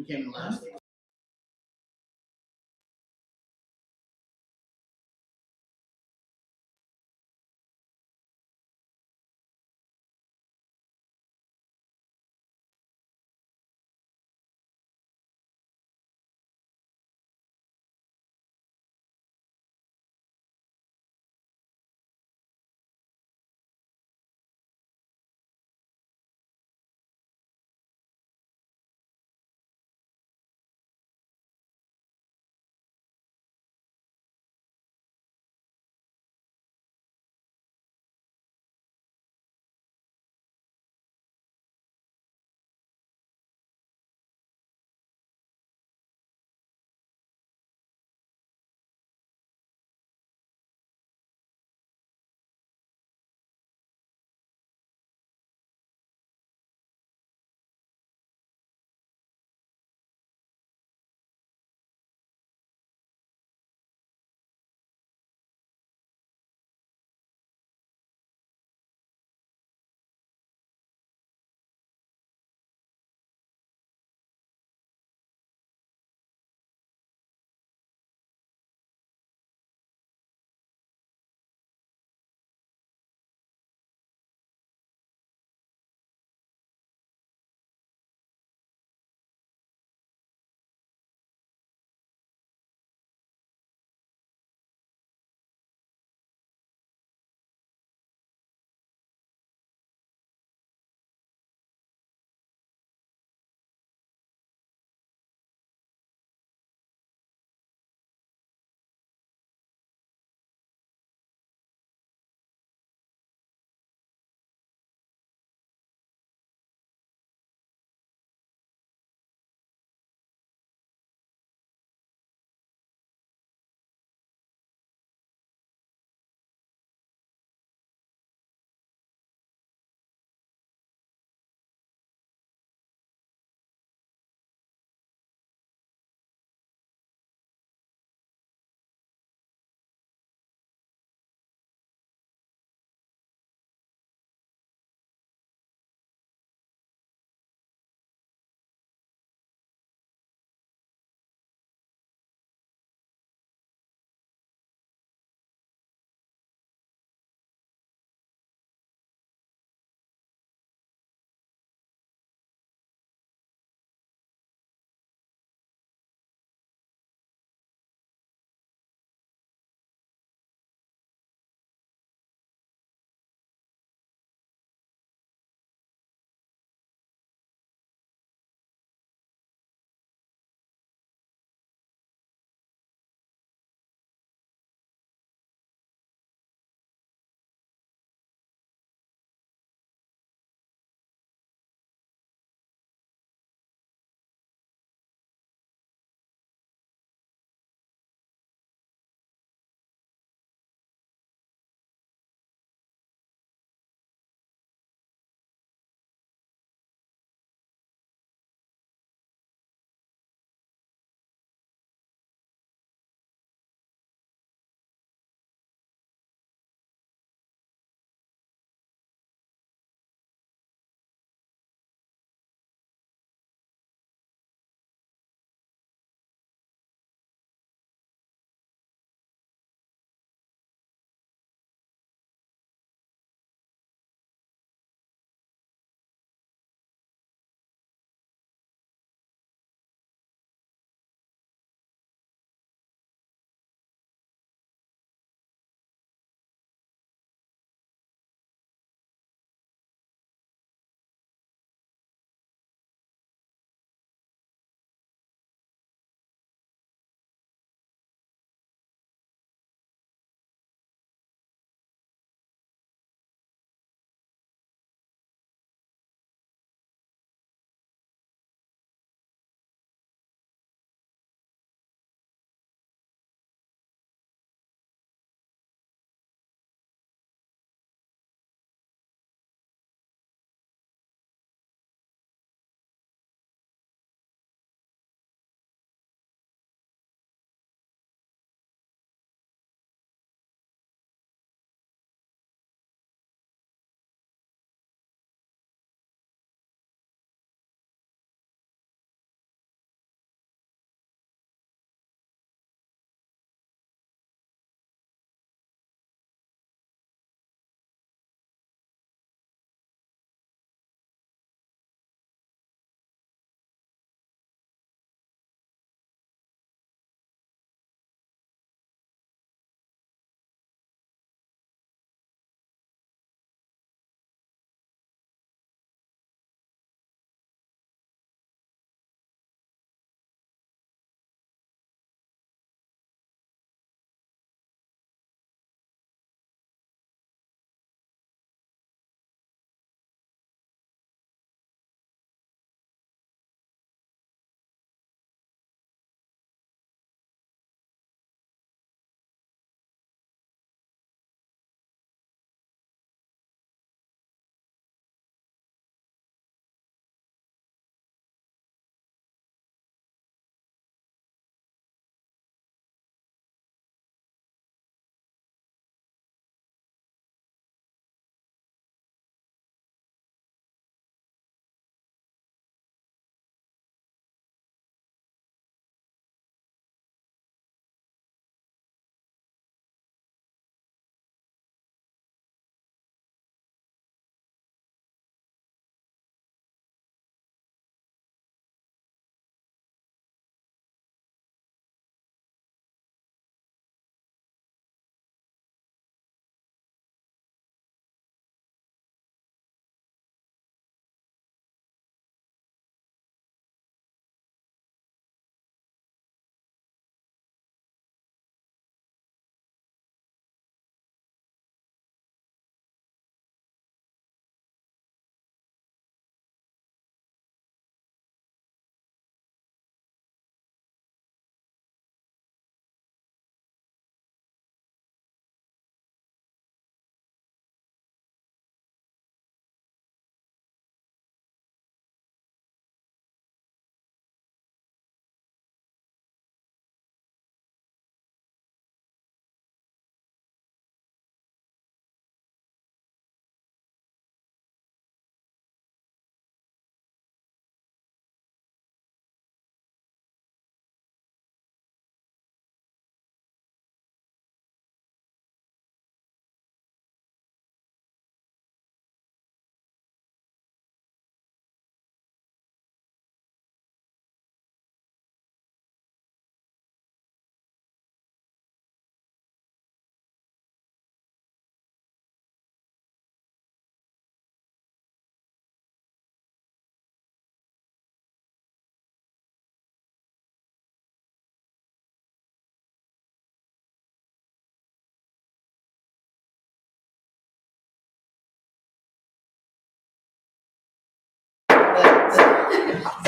came in last.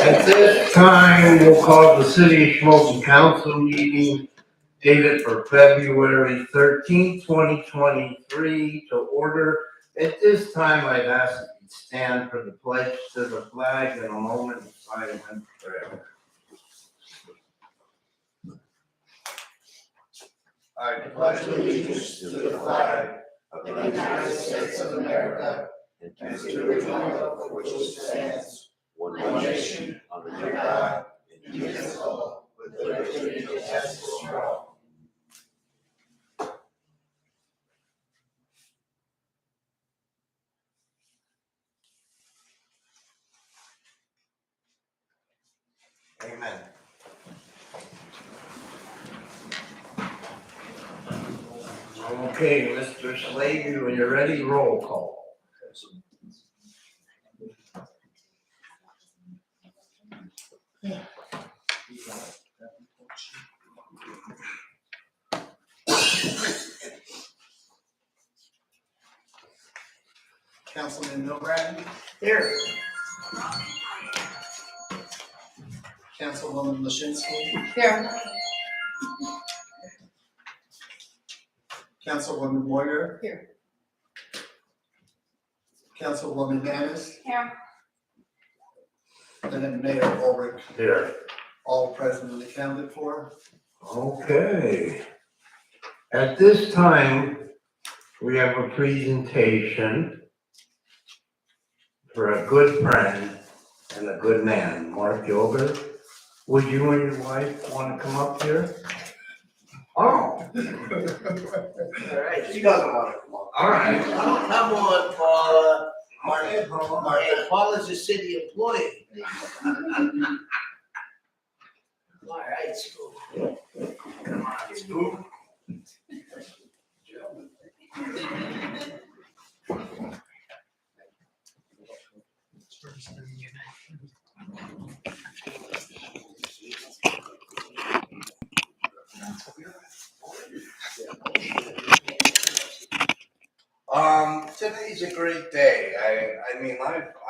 At this time, we'll call the City of Shamokin Council meeting dated for February 13th, 2023 to order. At this time, I'd ask that you stand for the pledge to the flag and a moment of silent prayer. I pledge allegiance to the flag of the United States of America and to the republic for which it stands, one nation, under God, indivisible, with liberty and justice for all. Amen. Okay, Mr. Slade, when you're ready, roll call. Councilman Milbrand, Here. Councilwoman Lashinsky, Here. Councilwoman Moyer, Here. Councilwoman Manis, Here. and then Mayor Ulrich, Here. all present and accounted for. Okay. At this time, we have a presentation for a good friend and a good man, Mark Yoder. Would you and your wife want to come up here? Oh, All right, she doesn't want to come on. all right. Oh, come on, Paula. Paula's a city employee. All right, Scoop. Come on, Scoop. Today's a great day. I mean,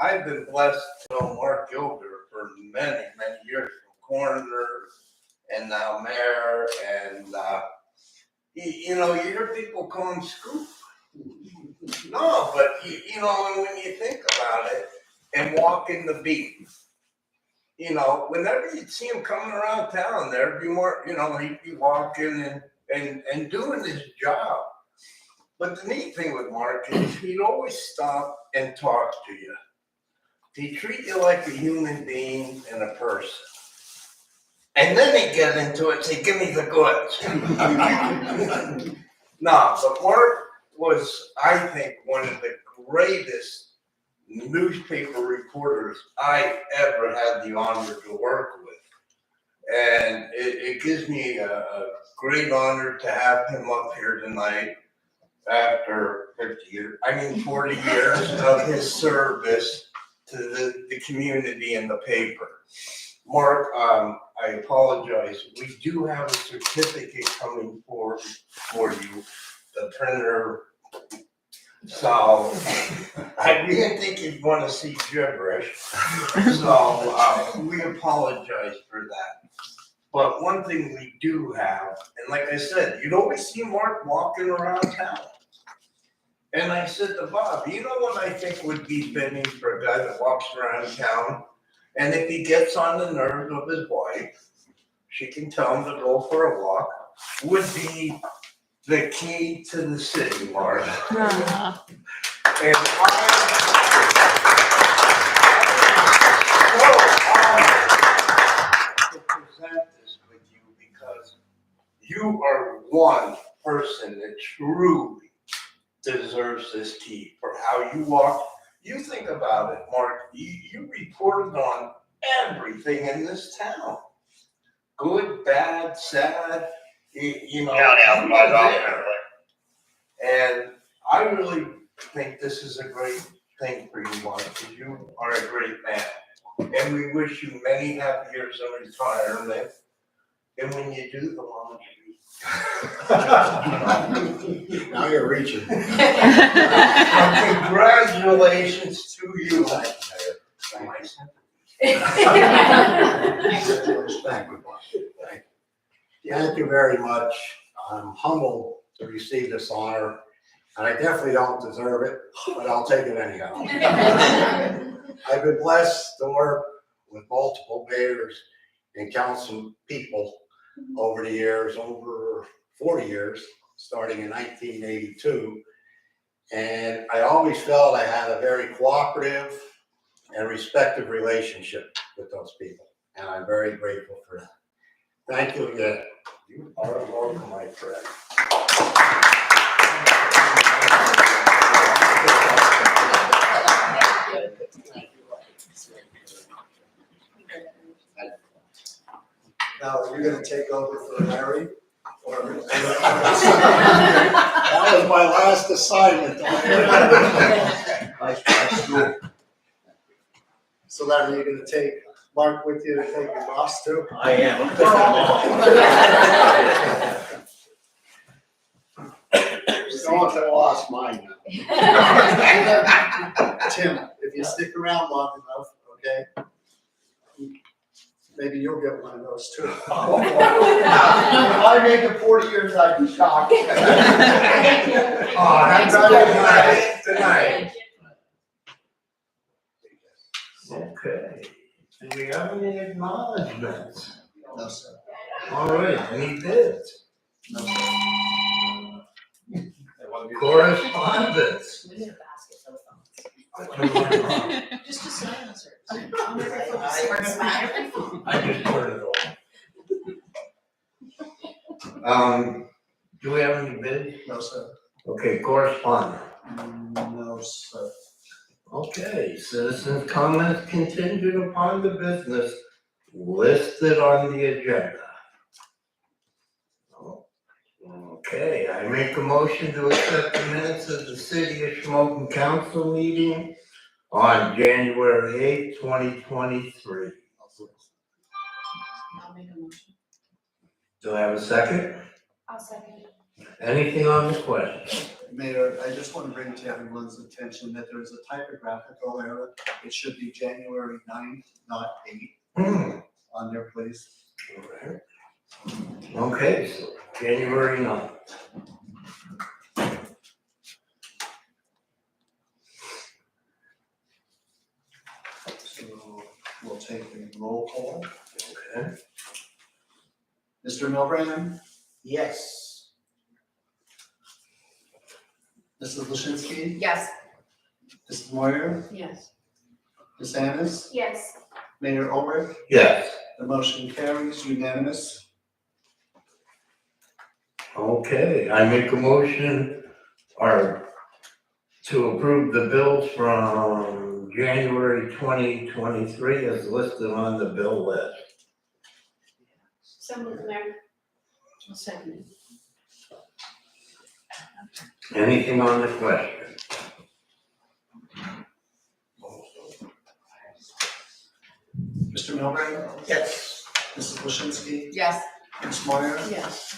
I've been blessed to know Mark Yoder for many years, from coroner and now mayor, and you know, you hear people call him Scoop. No, but you know, when you think about it, and walking the beat, you know, whenever you'd see him coming around town, there'd be more, you know, he'd be walking and doing his job. But the neat thing with Mark is he'd always stop and talk to you. He'd treat you like a human being and a person. And then he'd get into it and say, give me the goods. No, but Mark was, I think, one of the greatest newspaper reporters I ever had the honor to work with. And it gives me a great honor to have him up here tonight after 40 years of his service to the community and the paper. Mark, I apologize. We do have a certificate coming for you. The printer, so I didn't think you'd want to see gibberish. So we apologize for that. But one thing we do have, and like I said, you'd always see Mark walking around town. And I said to Bob, you know what I think would be fitting for a guy that walks around town? And if he gets on the nerves of his wife, she can tell him to go for a walk, would be the key to the city, Mark. And I'm so honored to present this with you because you are one person that truly deserves this key for how you walk. You think about it, Mark, you reported on everything in this town. Good, bad, sad, you know. You were there. And I really think this is a great thing for you, Mark, because you are a great man. And we wish you many happy years of retirement. And when you do the laundry, Now you're reaching. congratulations to you. Thank you, Bob. Thank you very much. I'm humbled to receive this honor, and I definitely don't deserve it, but I'll take it anyhow. I've been blessed to work with multiple mayors and council people over the years, over 40 years, starting in 1982. And I always felt I had a very cooperative and respectful relationship with those people. And I'm very grateful for that. Thank you again. You are welcome, my friend. Now, are you gonna take over for Larry? Or- That was my last assignment. So Larry, you're gonna take Mark with you to take your boss too? I am. Going to the lost mine now. Tim, if you stick around long enough, okay? Maybe you'll get one of those too. If I make it 40 years, I'd be shocked. Oh, have a good night tonight. Okay, do we have any acknowledgements? No, sir. All right, any bids? No, sir. Correspondence? We need a basket full of phones. I Just a silencer. just turned it off. Do we have any bids? No, sir. Okay, correspondence. No, sir. Okay, citizens' comments contingent upon the business listed on the agenda. Okay, I make a motion to accept the minutes of the City of Shamokin Council meeting on January 8th, 2023. I'll make a motion. Do I have a second? I'll second it. Anything on the question? Mayor, I just want to bring to everyone's attention that there is a typographical error. It should be January 9th, not 8th on there, please. Alright. Okay, so January 9th. So we'll take a roll call. Okay. Mr. Milbrand, Yes. Mrs. Lashinsky, Yes. Mrs. Moyer, Yes. Ms. Ennis, Yes. Mayor Ulrich. Yes. The motion carries unanimous. Okay, I make a motion to approve the bills from January 2023 as listed on the bill list. So moved, Mayor. I'll second it. Anything on the question? Mr. Milbrand, Yes. Mrs. Lashinsky, Yes. Ms. Moyer, Yes.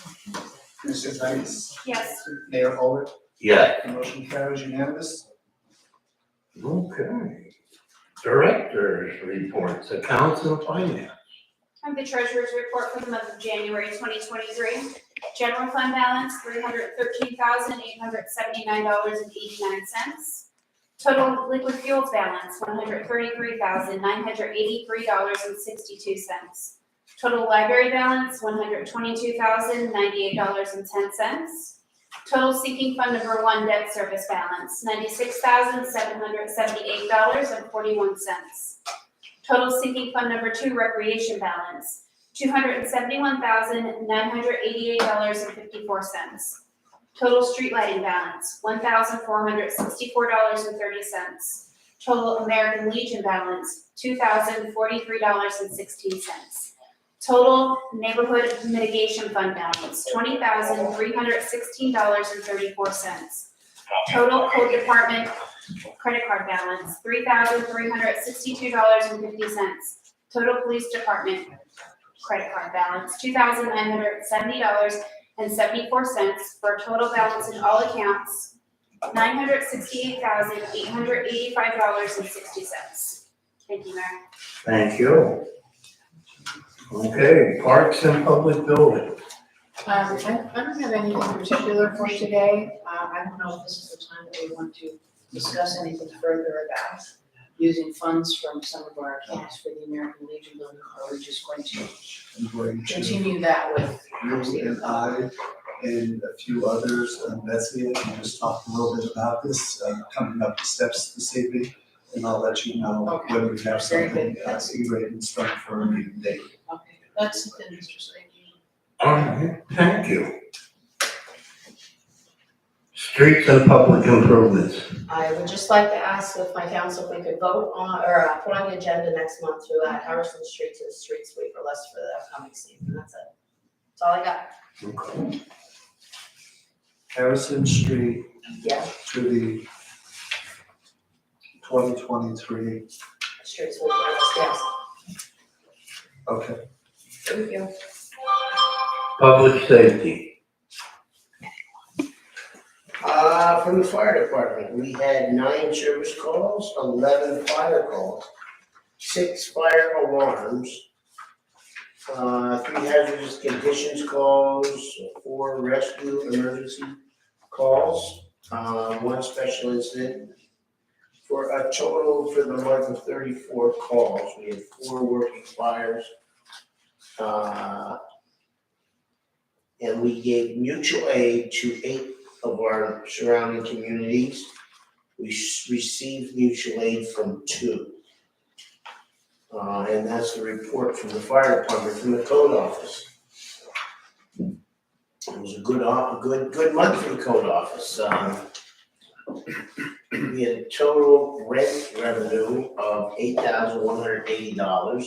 Mrs. Ennis, Yes. Mayor Ulrich. Yes. The motion carries unanimous. Okay. Directors' reports, accounts and finance. I have the treasurer's report for the month of January 2023. General fund balance, $313,879.89. Total liquid fuels balance, $133,983.62. Total library balance, $122,098.10. Total sinking fund number 1 debt service balance, $96,778.41. Total sinking fund number 2 recreation balance, $271,988.54. Total street lighting balance, $1,464.30. Total American Legion balance, $2,043.16. Total neighborhood mitigation fund balance, $20,316.34. Total code department credit card balance, $3,362.50. Total police department credit card balance, $2,970.74, for a total balance in all accounts, $968,885.60. Thank you, Mayor. Thank you. Okay, parks and public buildings. I don't have anything particular for today. I don't know if this is the time that we want to discuss anything further about using funds from some of our accounts for the American Legion building, or are we just going to I'm going to, continue that with? you and I and a few others, Betsy, and just talked a little bit about this, coming up the steps this evening. And I'll let you know Okay. when we have Very something, good. ready and start for a meeting date. Okay, that's it then, Mr. Slade. Thank you. Streets and public improvements. I would just like to ask if my council, if we could vote on, or put on the agenda next month to add Harrison Street to the street sweeper list for the upcoming season, that's it. That's all I got. Okay. Harrison Street Yeah, to the 2023, street sweeper list, yes. okay. Thank you. Public safety. From the fire department, we had 9 service calls, 11 fire calls, 6 fire alarms, 3 hazardous conditions calls, 4 rescue emergency calls, 1 special incident, for a total for the month of 34 calls. We had 4 working fires. And we gave mutual aid to 8 of our surrounding communities. We received mutual aid from 2. And that's the report from the fire department, from the code office. It was a good month for the code office. We had a total rent revenue of $8,180.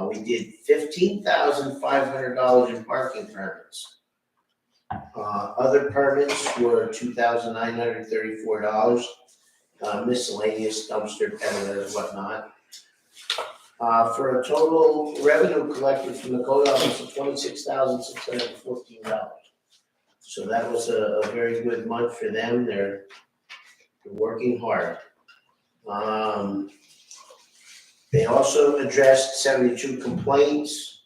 We did $15,500 in parking permits. Other permits were $2,934, miscellaneous dumpster peddlers, whatnot. For a total revenue collected from the code office of $26,614. So that was a very good month for them. They're working hard. They also addressed 72 complaints.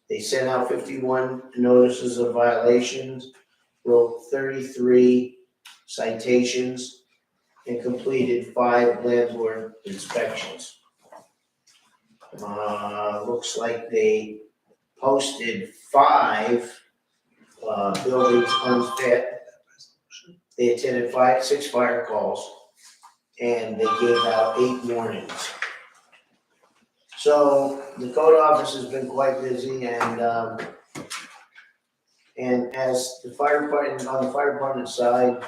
They sent out 51 notices of violations, wrote 33 citations, and completed 5 landlord inspections. Looks like they posted 5 buildings unfit. They attended 6 fire calls, and they gave out 8 warnings. So the code office has been quite busy, and as the fire department, on the fire department side,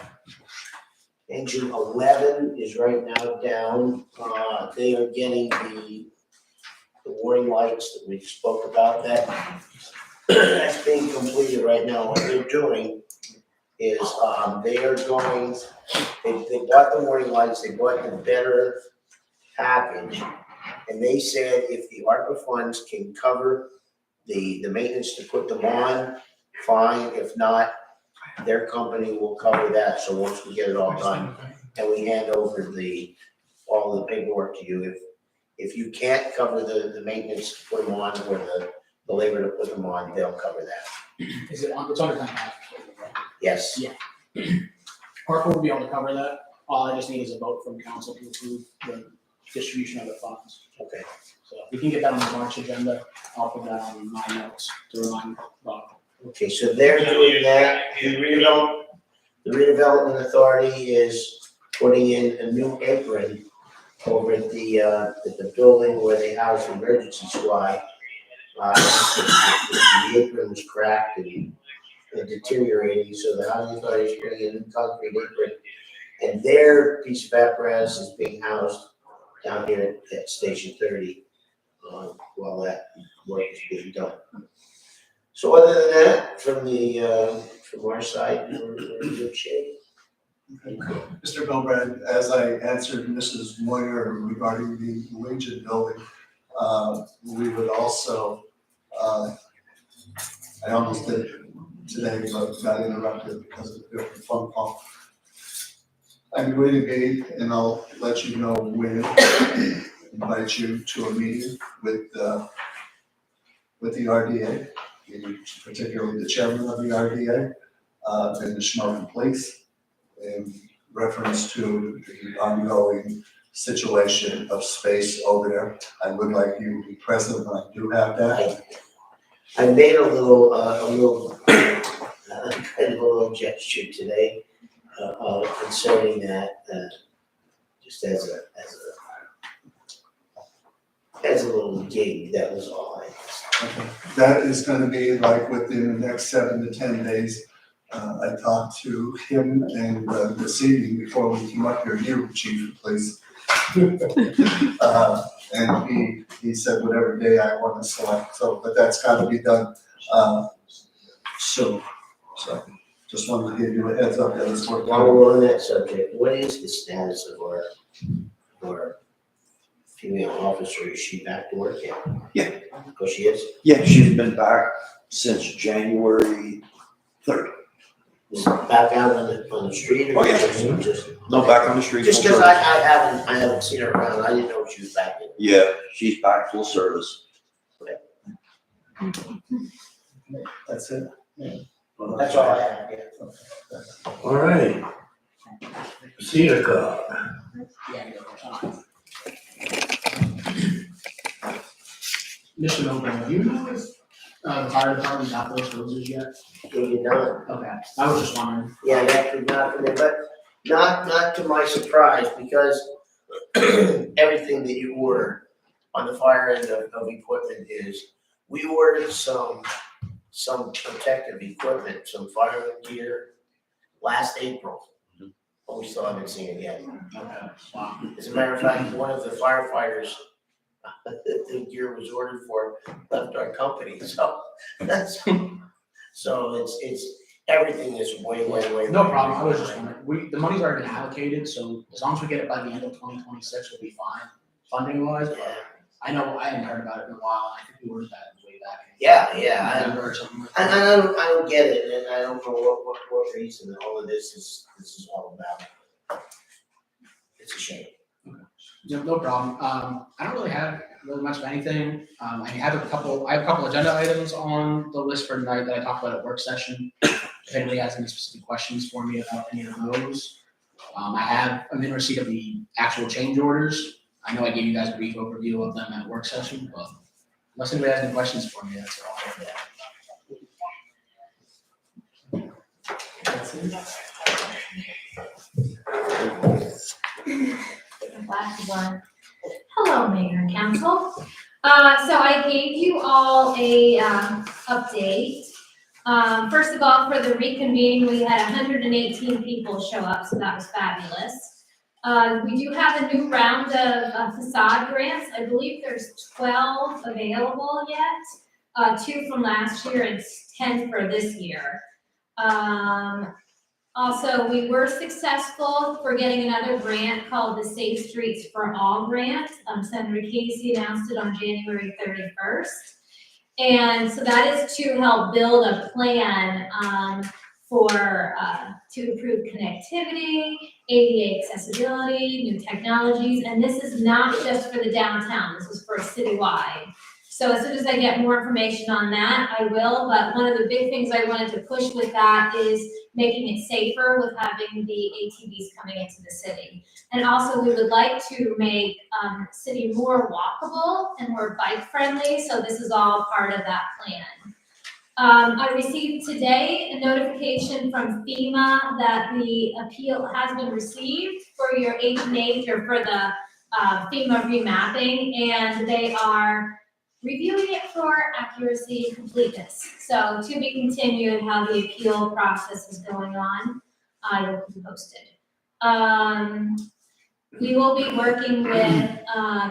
engine 11 is right now down. They are getting the warning lights that we spoke about. That's being completed right now. What they're doing is they are going. They bought the warning lights. They bought the better package. And they said if the ARPA funds can cover the maintenance to put them on, fine. If not, their company will cover that. So once we get it all done and we hand over all the paperwork to you, if you can't cover the maintenance to put them on or the labor to put them on, they'll cover that. Is it, it's under 10,000, right? Yes. Yeah. ARPA will be able to cover that. All I just need is a vote from council to approve the distribution of the funds. Okay. So if we can get that on the March agenda, I'll put that on my notes to remind Bob. Okay, so they're doing that. The redevelopment authority is putting in a new apron over at the building where they house the emergency squad. The apron was cracked and deteriorating, so the housing authority is putting in a concrete apron. And their piece of apparatus is being housed down here at Station 30 while that work is being done. So other than that, from our side, we're in good shape. Mr. Bilbrand, as I answered Mrs. Moyer regarding the Legion building, we would also, I almost did it today, but got interrupted because of a different phone call. I'm going to be, and I'll let you know when, invite you to a meeting with the RDA, particularly the chairman of the RDA, and the Shamokin Police, in reference to the ongoing situation of space over there. I would like you to be present when I do have that. I made a little kind of a little gesture today, concerning that, just as a little gig, that was all I asked. That is gonna be like within the next 7 to 10 days. I talked to him and this evening before we came up here, you, chief of police. And he said whatever day I want to select, so, but that's gotta be done, soon. So, just wanted to give you a heads up that it's working. While we're on that subject, what is the status of our female officer? Is she back to work yet? Yeah. Oh, she is? Yeah, she's been back since January 3rd. Is back out on the street or Oh, yeah. just? No, back on the street. Just full because service. I haven't seen her around, I didn't know she was back in. Yeah, she's back full service. That's it? That's all I have, yeah. All right. Cedar Club. Mr. Milburn, do you know if, the fire department got those roses yet? You know, Okay, I was just wondering. yeah, that could not come in, but not to my surprise, because everything that you order on the fire end of equipment is, we ordered some protective equipment, some fireman gear last April. But we still haven't seen it yet. Okay, wow. As a matter of fact, one of the firefighters the gear was ordered for left our company, so that's, so it's, everything is way. No problem, I was just wondering, the money's already been allocated, so as long as we get it by the end of 2026, we'll be fine, funding wise, but Yeah, I know, I hadn't heard about it in a while, and I think we ordered that way back. yeah, November or something like and that. I don't get it, and I don't know what reason all of this is all about. It's a shame. No problem. I don't really have much of anything. I have a couple agenda items on the list for tonight that I talked about at work session. If anybody has any specific questions for me about any of those. I'm in receipt of the actual change orders. I know I gave you guys a brief overview of them at work session, but unless anybody has any questions for me, that's all I have. That's it. Last one. Hello, Mayor and Council. So I gave you all a update. First of all, for the reconvening, we had 118 people show up, so that was fabulous. We do have a new round of facade grants. I believe there's 12 available yet, 2 from last year and 10 for this year. Also, we were successful for getting another grant called the Safe Streets for All grant. Senator Casey announced it on January 31st. And so that is to help build a plan to improve connectivity, ADA accessibility, new technologies, and this is not just for the downtown, this is for citywide. So as soon as I get more information on that, I will, but one of the big things I wanted to push with that is making it safer with having the ATVs coming into the city. And also we would like to make city more walkable and more bike friendly, so this is all part of that plan. I received today a notification from FEMA that the appeal has been received for your H&H or for the FEMA remapping, and they are reviewing it for accuracy and completeness. So to be continued how the appeal process is going on, I will be posted. We will be working with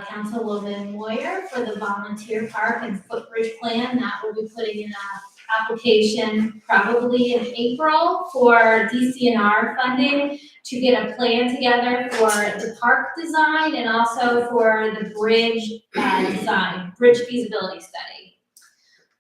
Councilwoman Moyer for the volunteer park and footbridge plan. That will be putting in an application probably in April for DCNR funding to get a plan together for the park design and also for the bridge design, bridge feasibility study.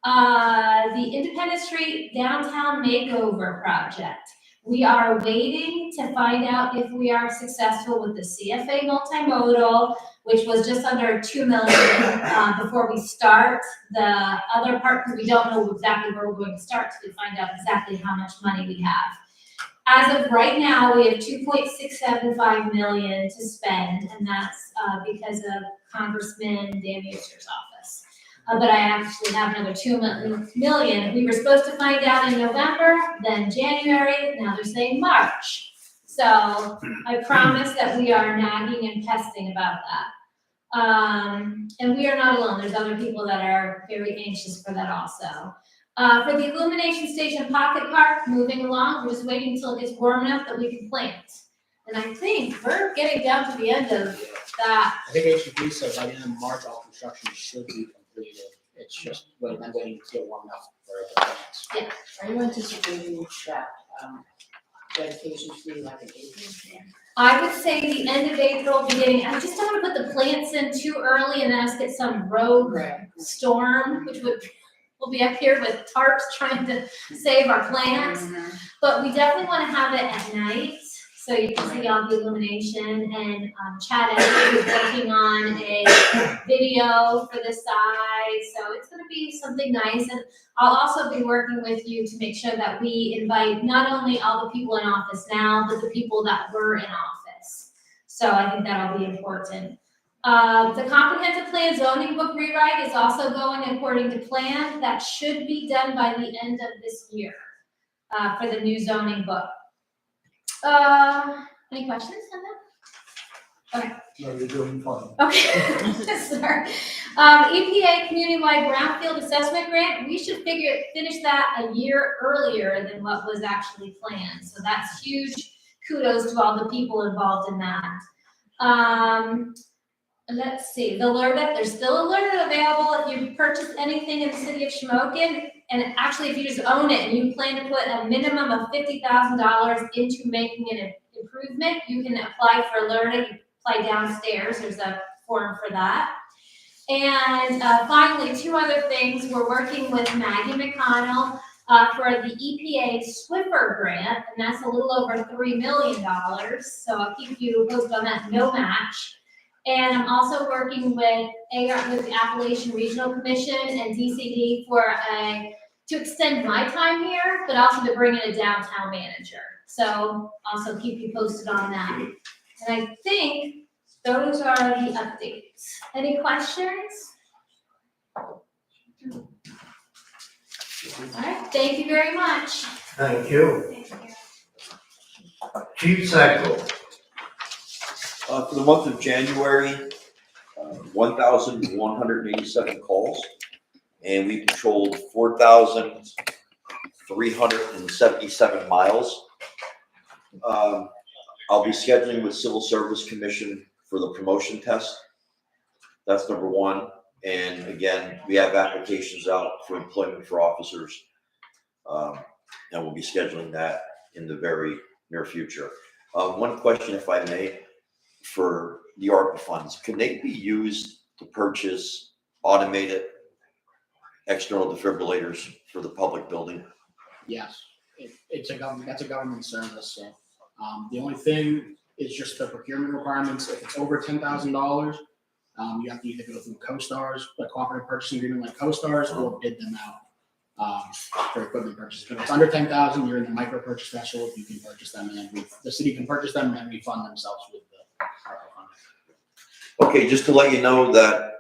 The Independence Street Downtown Makeover Project. We are waiting to find out if we are successful with the CFA multimodal, which was just under 2 million, before we start the other part, because we don't know exactly where we're going to start till we find out exactly how much money we have. As of right now, we have 2.675 million to spend, and that's because of Congressman Dan Euster's office. But I actually have another 2 million. We were supposed to find out in November, then January, now they're saying March. So I promise that we are nagging and pesting about that. And we are not alone. There's other people that are very anxious for that also. For the illumination station Pocket Park, moving along, we're just waiting until it gets warm enough that we can plant. And I think we're getting down to the end of that. I think HEP said by the end of March, all construction should be completed. It's just waiting to get warm enough for it to advance. Are you anticipating that, dedication to be like an April? I would say the end of April, beginning, I just don't wanna put the plants in too early and then us get some rogue storm, which we'll be up here with tarps trying to save our plants. But we definitely wanna have it at night, so you can see all the illumination, and Chad is working on a video for the side, so it's gonna be something nice. And I'll also be working with you to make sure that we invite not only all the people in office now, but the people that were in office. So I think that'll be important. The comprehensive plan zoning book rewrite is also going according to plan. That should be done by the end of this year, for the new zoning book. Any questions on that? Okay. No, you're doing fine. Okay, sorry. EPA community-wide brownfield assessment grant, we should finish that a year earlier than what was actually planned. So that's huge kudos to all the people involved in that. Let's see, the LERTA, there's still a LERTA available if you purchase anything in the city of Shamokin. And actually, if you just own it and you plan to put a minimum of $50,000 into making an improvement, you can apply for LERTA. You apply downstairs, there's a form for that. And finally, two other things. We're working with Maggie McConnell for the EPA Swiffer grant, and that's a little over $3 million. So I'll keep you posted on that, no match. And I'm also working with the Appalachian Regional Commission and DCD to extend my time here, but also to bring in a downtown manager. So also keep you posted on that. And I think those are the updates. Any questions? All right, thank you very much. Thank you. Chief Cycle. For the month of January, 1,187 calls, and we controlled 4,377 miles. I'll be scheduling with Civil Service Commission for the promotion test. That's number one. And again, we have applications out for employment for officers. And we'll be scheduling that in the very near future. One question, if I may, for the ARPA funds, can they be used to purchase automated external defibrillators for the public building? Yes, that's a government service, so, the only thing is just the procurement requirements. If it's over $10,000, you have to either go through CoStar's, like cooperative purchasing agreement like CoStar's, or bid them out, for equipment purchases. But if it's under 10,000, you're in the micro purchase threshold, you can purchase them, and then the city can purchase them and then refund themselves with the ARPA funding. Okay, just to let you know that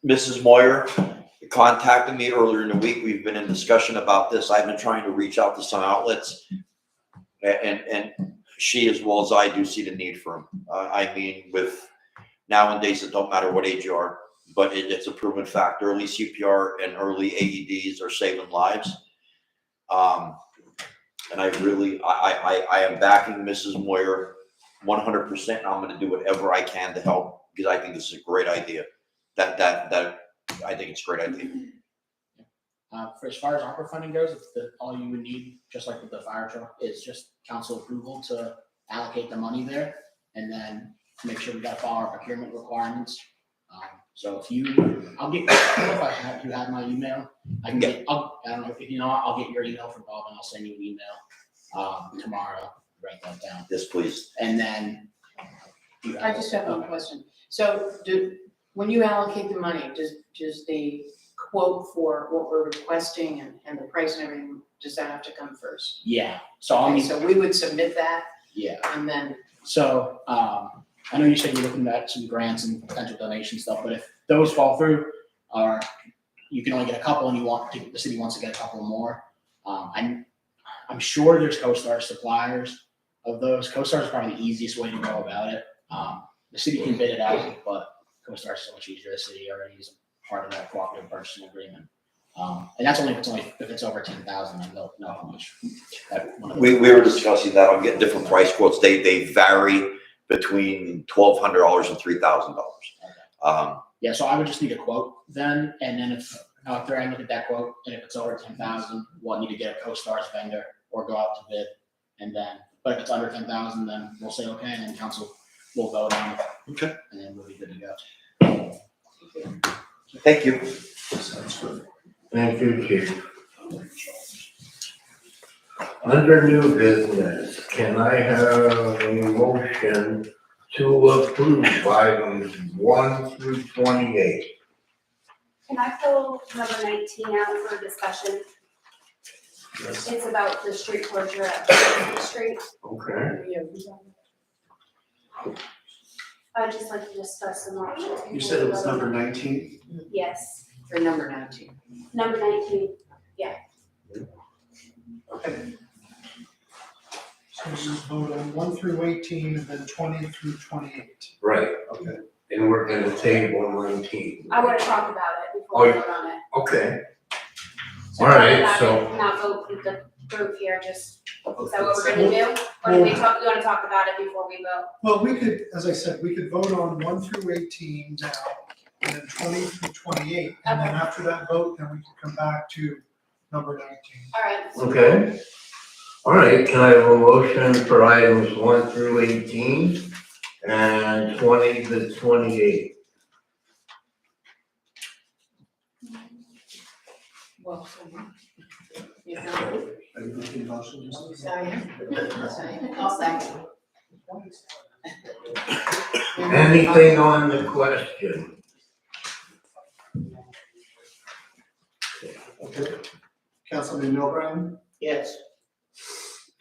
Mrs. Moyer contacted me earlier in the week. We've been in discussion about this. I've been trying to reach out to some outlets, and she, as well as I, do see the need for them. I mean, with nowadays, it don't matter what age you are, but it's a proven fact. Early CPR and early AEDs are saving lives. And I am backing Mrs. Moyer 100%. I'm going to do whatever I can to help, because I think this is a great idea. I think it's a great idea. For as far as ARPA funding goes, all you would need, just like with the fire truck, is just council approval to allocate the money there, and then make sure we got to follow our procurement requirements. So if you, I don't know if you have my email. I don't know if you know, I'll get your email from Bob and I'll send you an email. tomorrow, write that down. Yes, please. And then. I just have one question. So when you allocate the money, does the quote for what we're requesting and the price and everything, does that have to come first? Yeah, so I'll Okay, need, so we would submit that yeah, and then, so, I know you said you're looking at some grants and potential donation stuff, but if those fall through, or you can only get a couple and the city wants to get a couple more, I'm sure there's CoStar suppliers of those. CoStar is probably the easiest way to go about it. The city can bid it out, but CoStar is so much easier. The city already is a part of that cooperative purchasing agreement. And that's only if it's over 10,000, I don't know how much. We were discussing that. I'm getting different price quotes. They vary between $1,200 and $3,000. Yeah, so I would just need a quote then, and then if, after I look at that quote, and if it's over 10,000, we'll need to get a CoStar's vendor or go out to bid. And then, but if it's under 10,000, then we'll say, okay, and then council will vote on it. Okay. And then we'll be good to go. Thank you. Sounds good. Thank you, Chief. Under new business, can I have a motion to approve items 1 through 28? Can I pull number 19 out for discussion? It's about the street closure at the street. Okay. I'd just like to discuss some options. You said it was number 19? Yes, for number 19. number 19. Okay. So you vote on 1 through 18 and then 20 through 28. Right, Okay. and we're gonna table 19. I want to talk about it before we vote on it. Okay, So all right, not- so, Not vote with the group here, just, is that what we're gonna do? Or do we talk, you want to talk about it before we vote? Well, we could, as I said, we could vote on 1 through 18 now, and then 20 through 28. And then after that vote, then we can come back to number 19. All right. okay. All right, can I have a motion for items 1 through 18 and 20 to 28? Well, you know, Are you making motions? so I'll second. Anything on the question? Okay. Councilman Milburn, Yes.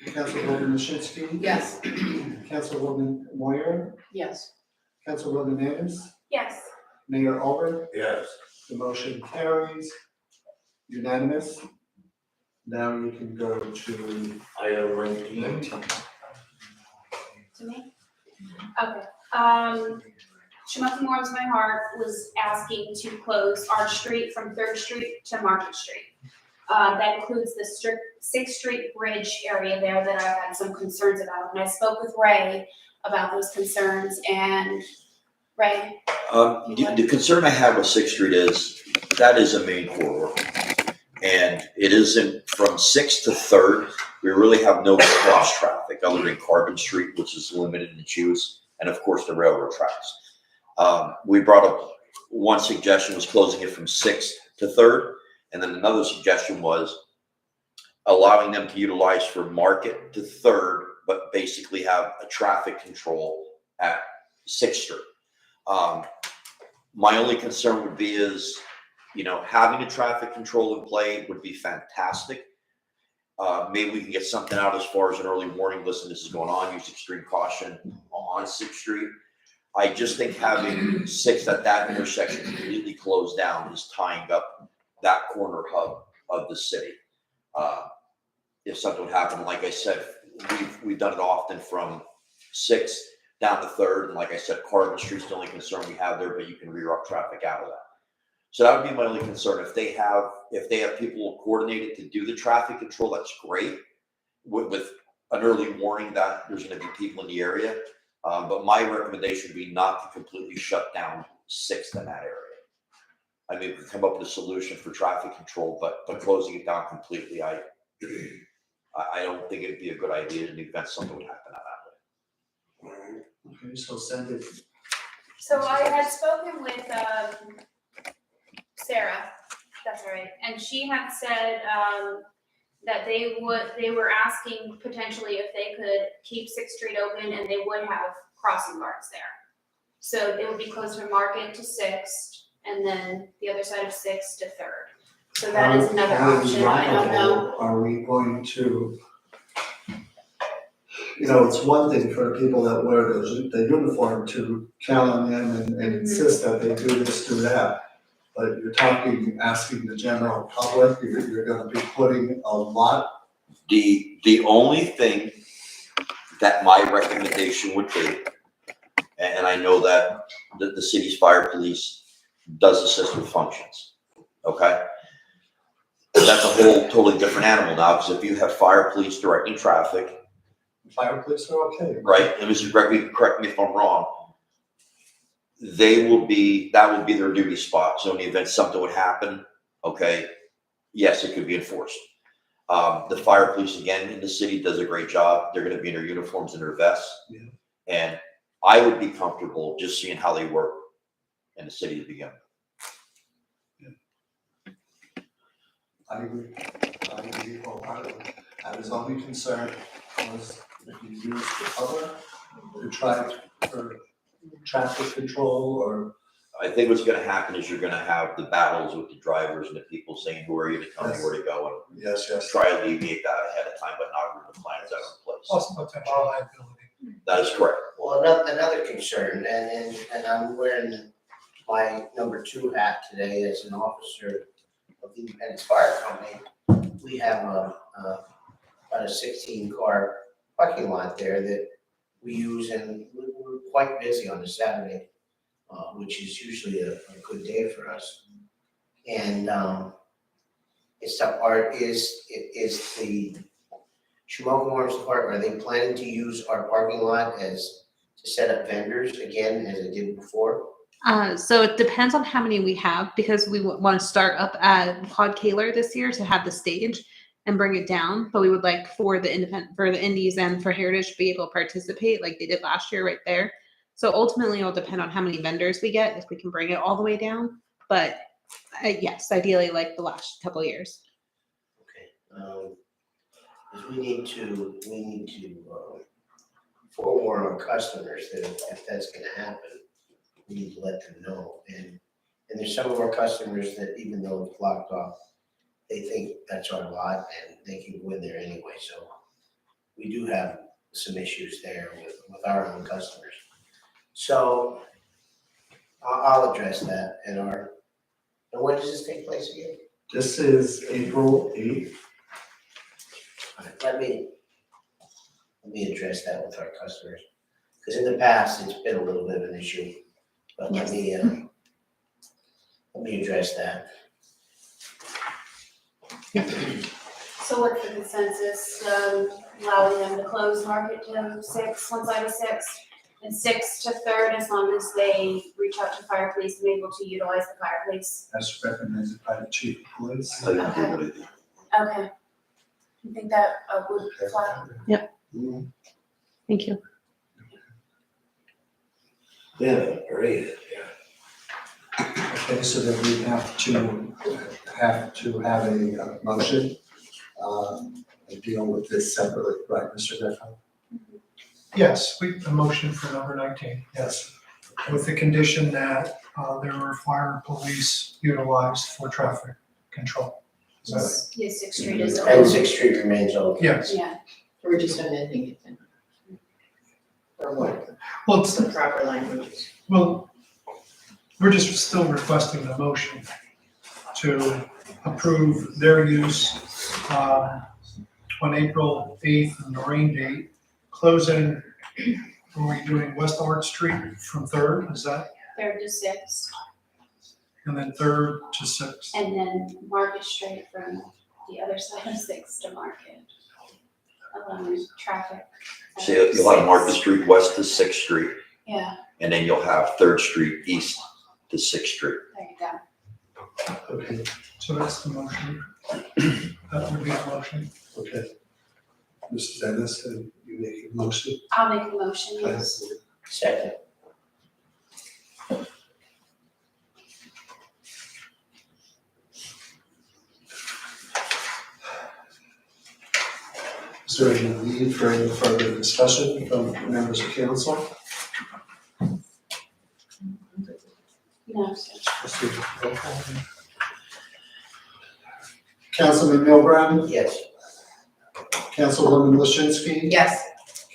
Councilwoman Machitsky, Yes. Councilwoman Moyer, Yes. Councilwoman Ames, Yes. Mayor Albert. Yes. The motion carries unanimous. Now you can go to Item 19. To me? Okay, Shamokin warms my heart was asking to close Arch Street from 3rd Street to Market Street. That includes the 6th Street Bridge area there that I had some concerns about. And I spoke with Ray about those concerns, and Ray? The concern I have with 6th Street is that is a main corridor. And it isn't from 6th to 3rd. We really have no cross traffic other than Carbon Street, which is limited in its use, and of course the railroad tracks. We brought up one suggestion was closing it from 6th to 3rd, and then another suggestion was allowing them to utilize from Market to 3rd, but basically have a traffic control at 6th Street. My only concern would be is, having a traffic control in play would be fantastic. Maybe we can get something out as far as an early warning, listen, this is going on, use extreme caution on 6th Street. I just think having 6th at that intersection completely closed down is tying up that corner hub of the city. If something would happen, like I said, we've done it often from 6th down to 3rd, and like I said, Carbon Street's the only concern we have there, but you can reroute traffic out of that. So that would be my only concern. If they have people coordinated to do the traffic control, that's great. With an early warning that there's going to be people in the area. But my recommendation would be not to completely shut down 6th in that area. I mean, we could come up with a solution for traffic control, but closing it down completely, I don't think it'd be a good idea in the event something would happen out that way. Okay, so send it. So I had spoken with Sarah, that's right, and she had said that they were asking potentially if they could keep Sixth Street open and they would have crossing guards there. So it would be closed from Market to Sixth, and then the other side of Sixth to Third. So that is another How option, I don't know. Are we going to, it's one thing for the people that wear the uniform to count on them and insist that they do this, do that. But you're asking the general public, you're gonna be putting a lot. The only thing that my recommendation would be, and I know that the city's fire police does assist with functions, okay? That's a whole totally different animal now, because if you have fire police directing traffic, Fire police are okay. right, and Mr. Gregory, correct me if I'm wrong, that would be their duty spot. So in the event something would happen, okay, yes, it could be enforced. The fire police, again, in the city does a great job. They're gonna be in their uniforms and their vests. Yeah. And I would be comfortable just seeing how they work in the city to begin with. I agree wholeheartedly. I was only concerned was if you use the public to try for traffic control or. I think what's gonna happen is you're gonna have the battles with the drivers and the people saying, who are you to tell me where to go? And Yes. try to alleviate that ahead of time, but not when the plans are in place. Plus potential liability. That is correct. Well, another concern, and I'm wearing my number 2 hat today as an officer of the Independence Fire Company. We have about a 16-car parking lot there that we use, and we're quite busy on a Saturday, which is usually a good day for us. And is the Shamokin Warms Department, are they planning to use our parking lot to set up vendors again as they did before? So it depends on how many we have, because we want to start up at Quad Kaler this year to have the stage and bring it down. But we would like for the indies and for Heritage to be able to participate like they did last year right there. So ultimately it'll depend on how many vendors we get, if we can bring it all the way down. But yes, ideally like the last couple of years. Okay, because we need to forewarn our customers that if that's gonna happen, we need to let them know. And there's some of our customers that even though it's blocked off, they think that's our lot and they can go in there anyway. So we do have some issues there with our own customers. So I'll address that and when does this take place again? This is April 8th. All right, let me address that with our customers, because in the past, it's been a little bit of an issue. But let me address that. So what's the consensus, allowing them to close Market to Sixth, one side of Sixth, and Sixth to Third, as long as they reach out to fire police and be able to utilize the fire police? As recommended by the chief of police. I think that's a good idea. Okay. You think that would fly? Mhm. Thank you. Yeah, great. Okay, so then we have to have a motion, and deal with this separately, right, Mr. Griffin? Yes, a motion for number 19, Yes. with the condition that there are fire police utilized for traffic control. Is that Yeah, Sixth Street is And open. Sixth Street remains open. Yes, Yeah, We're just amending it then. Or what? well, it's, The proper language. well, we're just still requesting the motion to approve their use on April 8th and the rain date, closing, are we doing West Art Street from Third, is that? Third to Sixth, And then Third to Sixth? and then Market Street from the other side of Sixth to Market. Allowing traffic. So you'll have Market Street west to Sixth Street, Yeah, and then you'll have Third Street east to Sixth Street. there you go. Okay, So that's the motion. That would be a motion. okay. Mrs. Ennis, you make a motion? I'll make a motion, yes. Second. Is there any need for any further discussion from members of council? No. Councilman Milburn, Yes. Councilwoman Lizinski, Yes.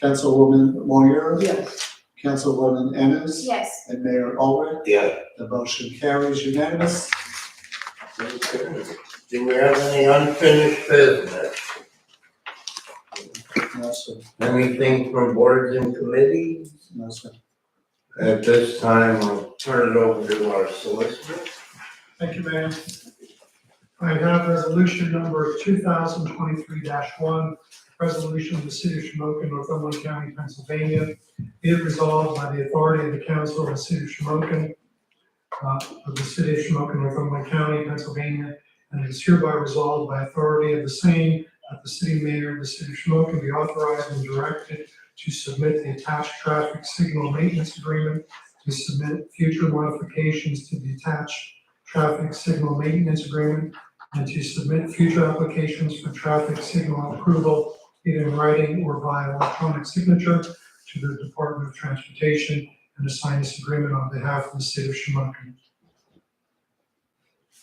Councilwoman Moyer, Yes. Councilwoman Ennis, Yes. and Mayor Ulrich. Yeah. The motion carries unanimous. Do we have any unfinished business? No, sir. Anything from boards and committees? No, sir. At this time, I'll turn it over to our solicitor. Thank you, Mayor. I have resolution number 2023-1, resolution of the City of Shamokin, Northumberland County, Pennsylvania. Be it resolved by the authority of the Council of the City of Shamokin, Northumberland County, Pennsylvania, and it is hereby resolved by authority of the same that the city mayor of the City of Shamokin be authorized and directed to submit the attached traffic signal maintenance agreement, to submit future modifications to the attached traffic signal maintenance agreement, and to submit future applications for traffic signal approval, either in writing or by electronic signature, to the Department of Transportation, and to sign this agreement on behalf of the City of Shamokin.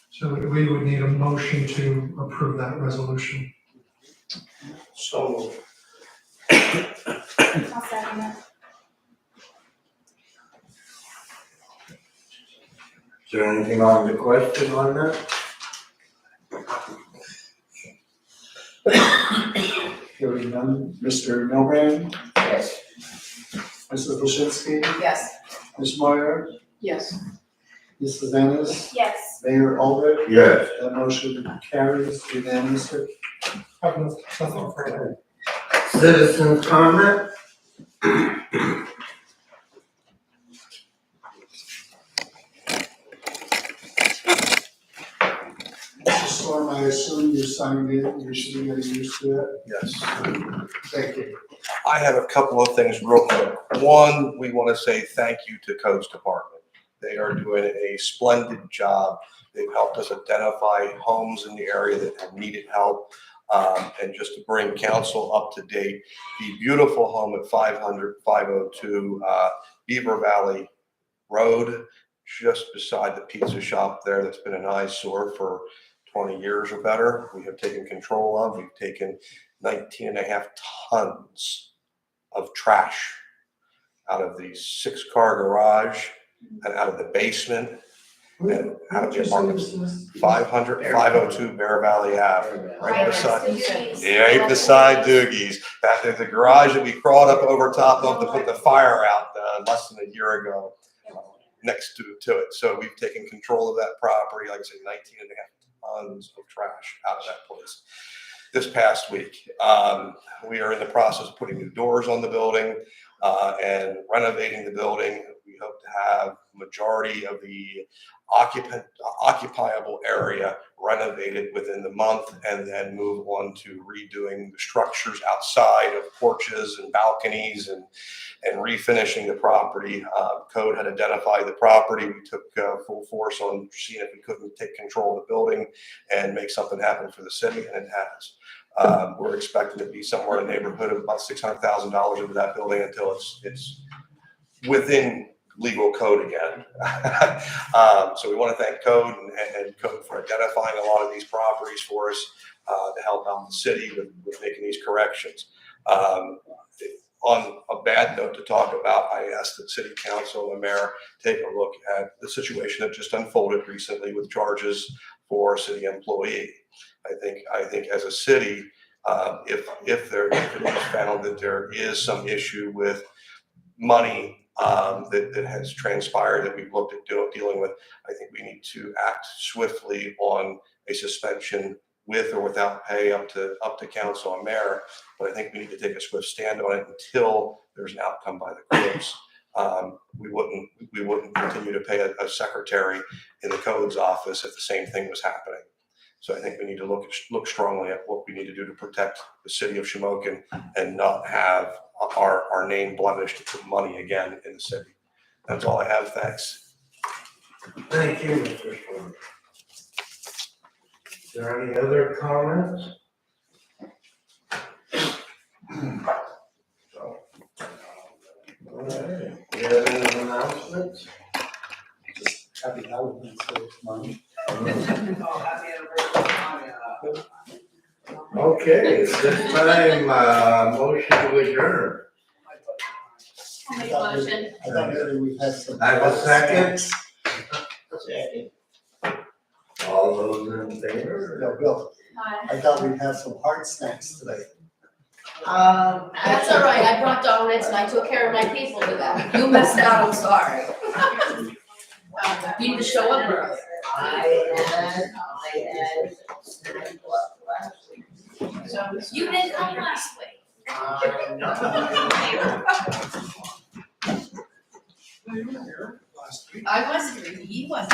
So we would need a motion to approve that resolution. So, I'll second it. is there anything on the question on that? Hearing none, Mr. Milburn, Yes. Mrs. Lizinski, Yes. Ms. Moyer, Yes. Mrs. Ennis, Yes. Mayor Ulrich. Yes. That motion carries unanimously. Have nothing further. Citizens comment? Mr. Storm, I assume you signed in, you should be getting used to it. Yes. Thank you. I have a couple of things real quick. One, we want to say thank you to Codes Department. They are doing a splendid job. They've helped us identify homes in the area that have needed help. And just to bring council up to date, the beautiful home at 502 Beaver Valley Road, just beside the pizza shop there, that's been an eyesore for 20 years or better, we have taken control of. We've taken 19 and a half tons of trash out of the 6-car garage and out of the basement and out of the apartments. 502 Bear Valley Ave, right beside Doogie's. That is the garage that we crawled up over top of to put the fire out less than a year ago, next to it. So we've taken control of that property, like I said, 19 and a half tons of trash out of that place. This past week, we are in the process of putting new doors on the building and renovating the building. We hope to have majority of the occupiable area renovated within the month, and then move on to redoing the structures outside of porches and balconies and refinishing the property. Code had identified the property. We took full force on seeing if we couldn't take control of the building and make something happen for the city, and it has. We're expecting to be somewhere in the neighborhood of about $600,000 into that building until it's within legal code again. So we want to thank Code and Code for identifying a lot of these properties for us to help out the city with making these corrections. On a bad note to talk about, I asked the city council and mayor take a look at the situation that just unfolded recently with charges for a city employee. I think as a city, if it is found that there is some issue with money that has transpired that we've looked at dealing with, I think we need to act swiftly on a suspension with or without pay up to council and mayor. But I think we need to take a swift stand on it until there's an outcome by the courts. We wouldn't continue to pay a secretary in the codes office if the same thing was happening. So I think we need to look strongly at what we need to do to protect the city of Shamokin and not have our name blemished with money again in the city. That's all I have. Thanks. Thank you, Mr. Storm. Is there any other comments? So. All right, you have any announcements? Happy Halloween, so money. Okay, this time, motion to adjourn. I'll make a motion. I thought maybe we had some. I have a second. Second. All those in favor? No, Bill, Hi. I thought we'd have some hard snacks today. That's all right, I brought donuts and I took care of my people with that. You missed out, I'm sorry. You need to show up early. I had last week. You didn't come last week. Last week. I wasn't, he wasn't.